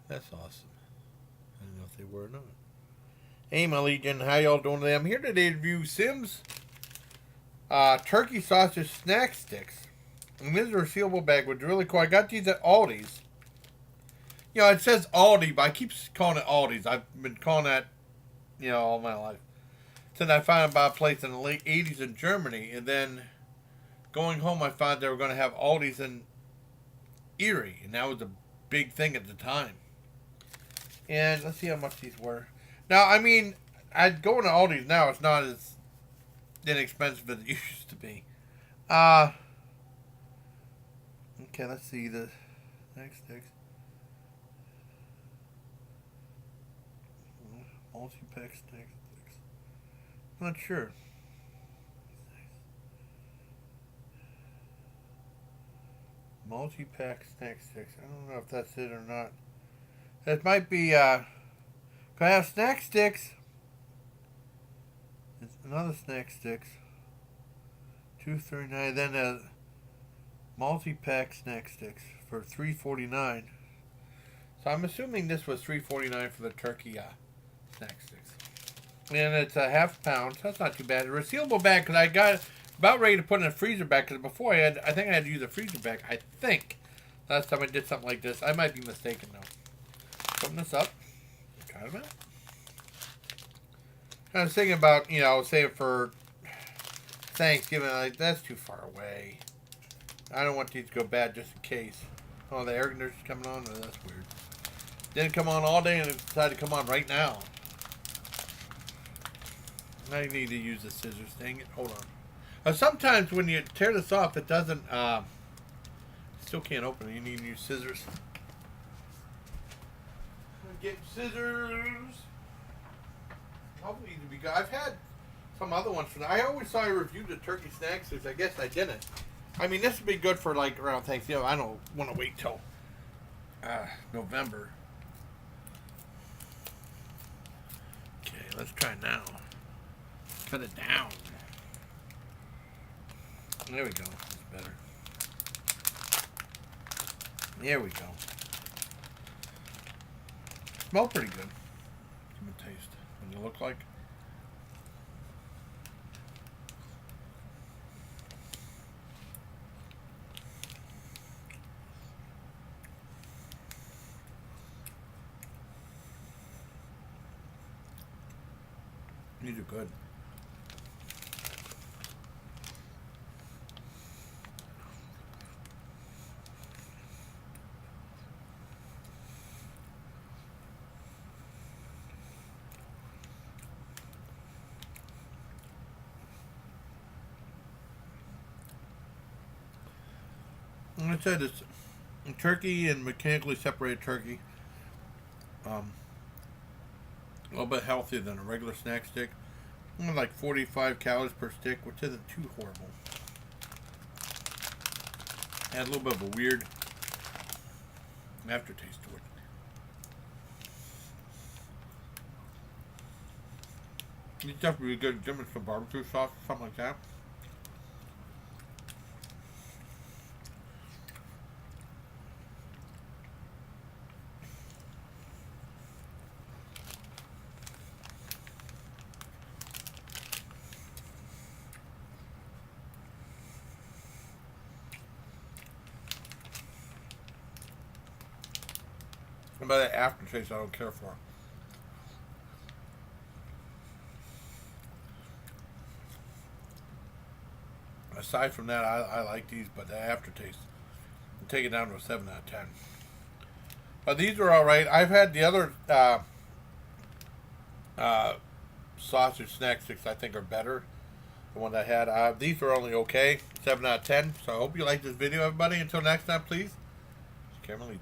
That's awesome. I don't know if they were or not. Hey, my Legion, how y'all doing today? I'm here today to review Simms turkey sausage snack sticks. And this is a resealable bag, which is really cool. I got these at Aldi's. You know, it says Aldi, but I keep calling it Aldi's. I've been calling that, all my life. Since I found about a place in the late 80s in Germany. And then going home, I found they were going to have Aldi's in Erie. And that was a big thing at the time. And let's see how much these were. Now, I mean, I'd go into Aldi's now. It's not as inexpensive as it used to be. Okay, let's see the next sticks. Multi-pack snack sticks. I'm not sure. Multi-pack snack sticks. I don't know if that's it or not. That might be, can I have snack sticks? It's another snack sticks. $2.39. Then a multi-pack snack sticks for $3.49. So I'm assuming this was $3.49 for the turkey snack sticks. And it's a half pound, so that's not too bad. A resealable bag, because I got about ready to put in a freezer bag, because before I think I had to use a freezer bag. I think last time I did something like this. I might be mistaken though. Open this up. Kind of it. I was thinking about, save it for Thanksgiving. Like, that's too far away. I don't want these to go bad just in case. Oh, the air conditioner's coming on? Oh, that's weird. Didn't come on all day and it decided to come on right now. I need to use the scissors. Dang it. Hold on. Sometimes when you tear this off, it doesn't, still can't open it. You need to use scissors. Get scissors. Hopefully to be good. I've had some other ones for that. I always saw I reviewed the turkey snack sticks. I guess I didn't. I mean, this would be good for like around Thanksgiving. I don't want to wait till November. Okay, let's try now. Cut it down. There we go. That's better. There we go. Smell pretty good. Give me a taste. What does it look like? These are good. Like I said, it's turkey and mechanically separated turkey. A little bit healthier than a regular snack stick. Like 45 calories per stick, which isn't too horrible. Had a little bit of a weird aftertaste to it. These definitely be good with some barbecue sauce or something like that. And by that aftertaste, I don't care for. Aside from that, I like these, but the aftertaste, I'll take it down to a 7 out of 10. But these are alright. I've had the other sausage snack sticks I think are better. The one I had. These are only okay. 7 out of 10. So I hope you like this video, everybody. Until next time, please. Cameron Lee.